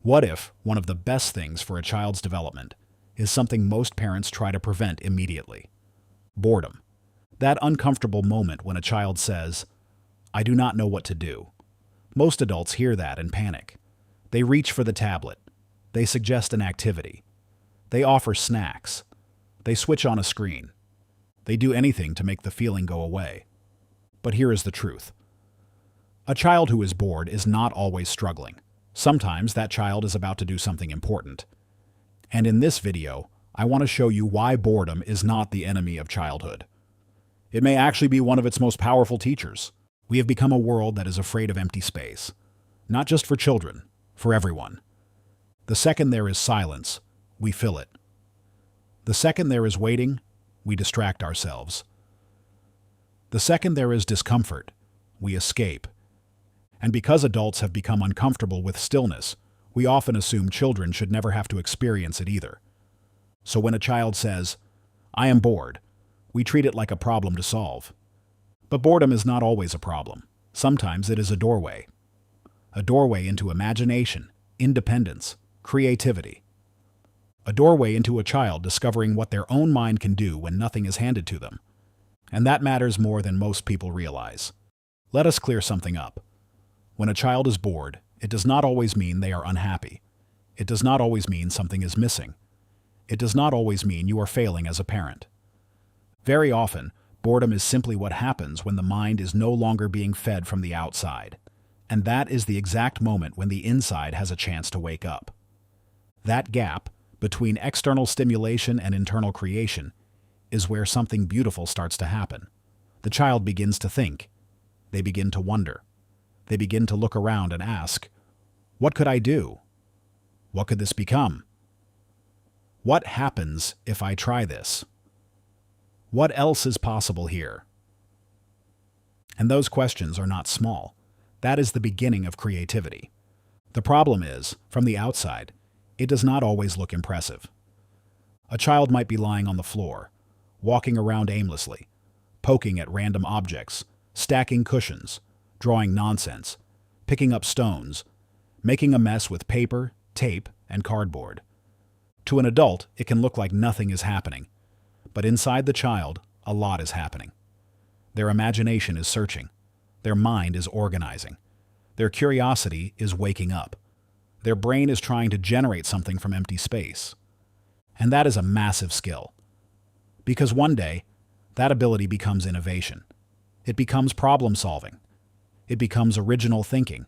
What if one of the best things for a child's development is something most parents try to prevent immediately? Boredom. That uncomfortable moment when a child says, "I do not know what to do." Most adults hear that and panic. They reach for the tablet. They suggest an activity. They offer snacks. They switch on a screen. They do anything to make the feeling go away. But here is the truth. A child who is bored is not always struggling. Sometimes that child is about to do something important. And in this video, I want to show you why boredom is not the enemy of childhood. It may actually be one of its most powerful teachers. We have become a world that is afraid of empty space. Not just for children, for everyone. The second there is silence, we fill it. The second there is waiting, we distract ourselves. The second there is discomfort, we escape. And because adults have become uncomfortable with stillness, we often assume children should never have to experience it either. So when a child says, "I am bored," we treat it like a problem to solve. But boredom is not always a problem. Sometimes it is a doorway. A doorway into imagination, independence, creativity. A doorway into a child discovering what their own mind can do when nothing is handed to them. And that matters more than most people realize. Let us clear something up. When a child is bored, it does not always mean they are unhappy. It does not always mean something is missing. It does not always mean you are failing as a parent. Very often, boredom is simply what happens when the mind is no longer being fed from the outside. And that is the exact moment when the inside has a chance to wake up. That gap between external stimulation and internal creation is where something beautiful starts to happen. The child begins to think. They begin to wonder. They begin to look around and ask, "What could I do? What could this become? What happens if I try this? What else is possible here?" And those questions are not small. That is the beginning of creativity. The problem is, from the outside, it does not always look impressive. A child might be lying on the floor, walking around aimlessly, poking at random objects, stacking cushions, drawing nonsense, picking up stones, making a mess with paper, tape, and cardboard. To an adult, it can look like nothing is happening, but inside the child, a lot is happening. Their imagination is searching. Their mind is organizing. Their curiosity is waking up. Their brain is trying to generate something from empty space. And that is a massive skill. Because one day, that ability becomes innovation. It becomes problem solving. It becomes original thinking.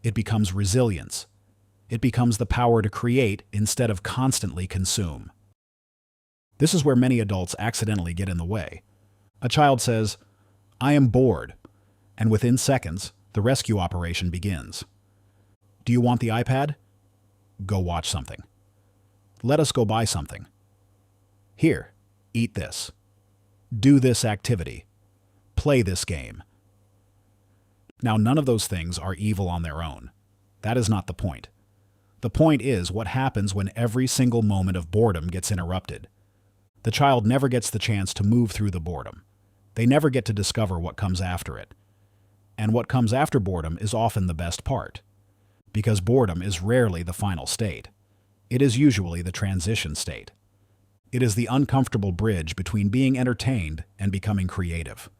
It becomes resilience. It becomes the power to create instead of constantly consume. This is where many adults accidentally get in the way. A child says, "I am bored," and within seconds, the rescue operation begins. "Do you want the iPad? Go watch something. Let us go buy something. Here, eat this. Do this activity. Play this game." Now, none of those things are evil on their own. That is not the point. The point is what happens when every single moment of boredom gets interrupted. The child never gets the chance to move through the boredom. They never get to discover what comes after it. And what comes after boredom is often the best part. Because boredom is rarely the final state. It is usually the transition state. It is the uncomfortable bridge between being entertained and becoming creative.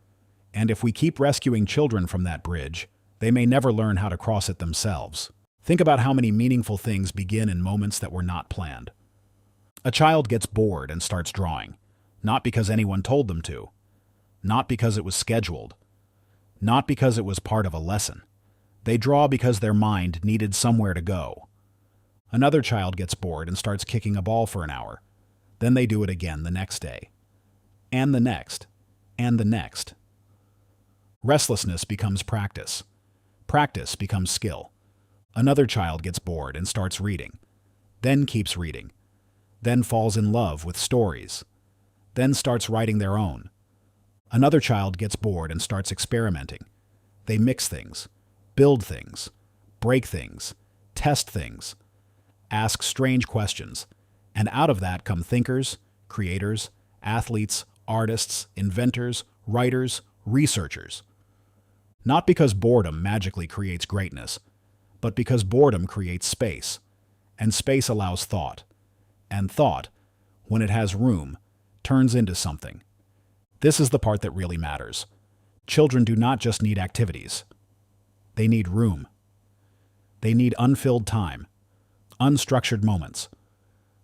And if we keep rescuing children from that bridge, they may never learn how to cross it themselves. Think about how many meaningful things begin in moments that were not planned. A child gets bored and starts drawing, not because anyone told them to, not because it was scheduled, not because it was part of a lesson. They draw because their mind needed somewhere to go. Another child gets bored and starts kicking a ball for an hour. Then they do it again the next day. And the next. And the next. Restlessness becomes practice. Practice becomes skill. Another child gets bored and starts reading. Then keeps reading. Then falls in love with stories. Then starts writing their own. Another child gets bored and starts experimenting. They mix things, build things, break things, test things, ask strange questions, and out of that come thinkers, creators, athletes, artists, inventors, writers, researchers. Not because boredom magically creates greatness, but because boredom creates space. and space allows thought. And thought, when it has room, turns into something. This is the part that really matters. Children do not just need activities. They need room. They need unfilled time, unstructured moments,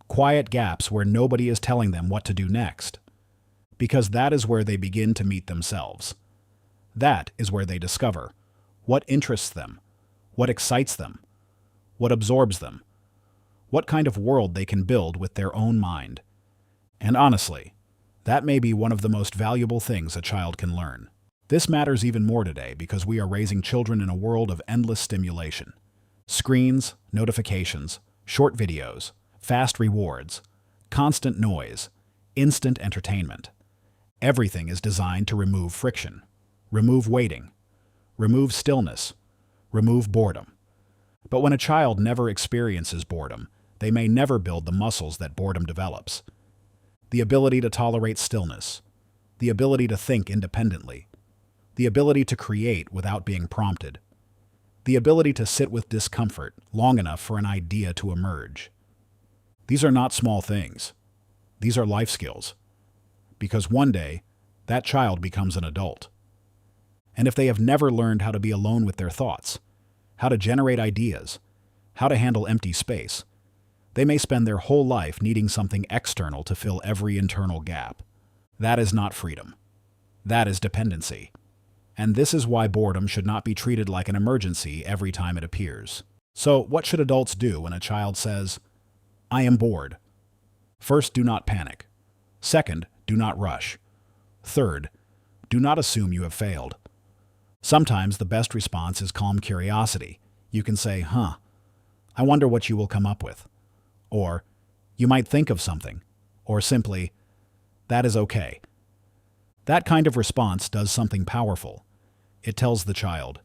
quiet gaps where nobody is telling them what to do next. Because that is where they begin to meet themselves. That is where they discover what interests them, what excites them, what absorbs them, what kind of world they can build with their own mind. And honestly, that may be one of the most valuable things a child can learn. This matters even more today because we are raising children in a world of endless stimulation. Screens, notifications, short videos, fast rewards, constant noise, instant entertainment. Everything is designed to remove friction, remove waiting, remove stillness, remove boredom. But when a child never experiences boredom, they may never build the muscles that boredom develops. The ability to tolerate stillness, the ability to think independently, the ability to create without being prompted, the ability to sit with discomfort long enough for an idea to emerge. These are not small things. These are life skills. Because one day, that child becomes an adult. And if they have never learned how to be alone with their thoughts, how to generate ideas, how to handle empty space, they may spend their whole life needing something external to fill every internal gap. That is not freedom. That is dependency. And this is why boredom should not be treated like an emergency every time it appears. So, what should adults do when a child says, "I am bored"? First, do not panic. Second, do not rush. Third, do not assume you have failed. Sometimes the best response is calm curiosity. You can say, I wonder what you will come up with. Or, you might think of something. Or simply, that is okay. That kind of response does something powerful. It tells the child,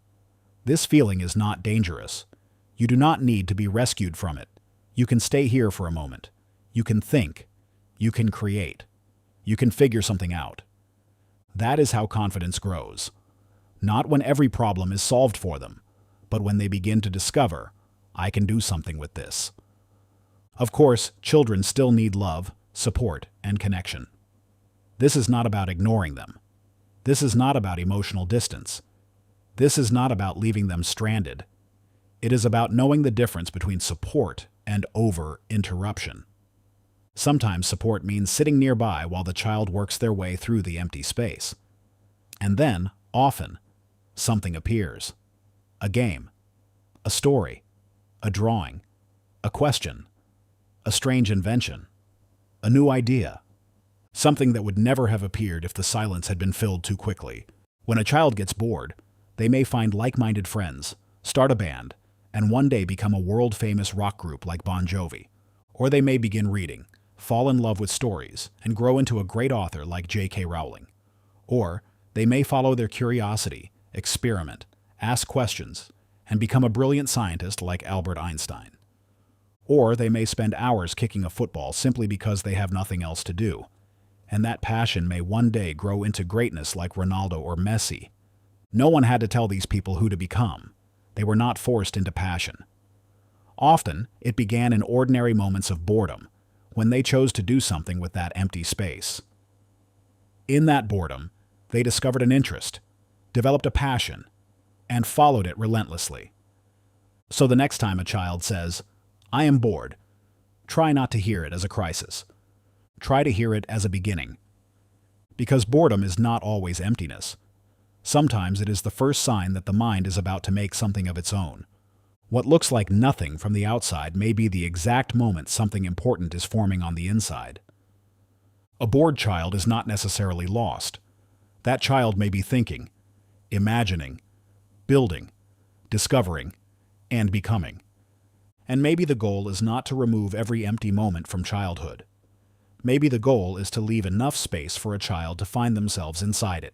this feeling is not dangerous. You do not need to be rescued from it. You can stay here for a moment. You can think. You can create. You can figure something out. That is how confidence grows. Not when every problem is solved for them, but when they begin to discover, I can do something with this. Of course, children still need love, support, and connection. This is not about ignoring them. This is not about emotional distance. This is not about leaving them stranded. It is about knowing the difference between support and over-interruption. Sometimes support means sitting nearby while the child works their way through the empty space. And then, often, something appears. A game, a story, a drawing, a question, a strange invention, a new idea, something that would never have appeared if the silence had been filled too quickly. When a child gets bored, they may find like-minded friends, start a band, and one day become a world-famous rock group like Bon Jovi. Or they may begin reading, fall in love with stories, and grow into a great author like J.K. Rowling. Or they may follow their curiosity, experiment, ask questions, and become a brilliant scientist like Albert Einstein. Or they may spend hours kicking a football simply because they have nothing else to do. And that passion may one day grow into greatness like Ronaldo or Messi. No one had to tell these people who to become. They were not forced into passion. Often, it began in ordinary moments of boredom, when they chose to do something with that empty space. In that boredom, they discovered an interest, developed a passion, and followed it relentlessly. So the next time a child says, I am bored, try not to hear it as a crisis. Try to hear it as a beginning. Because boredom is not always emptiness. Sometimes it is the first sign that the mind is about to make something of its own. What looks like nothing from the outside may be the exact moment something important is forming on the inside. A bored child is not necessarily lost. That child may be thinking, imagining, building, discovering, and becoming. And maybe the goal is not to remove every empty moment from childhood. Maybe the goal is to leave enough space for a child to find themselves inside it.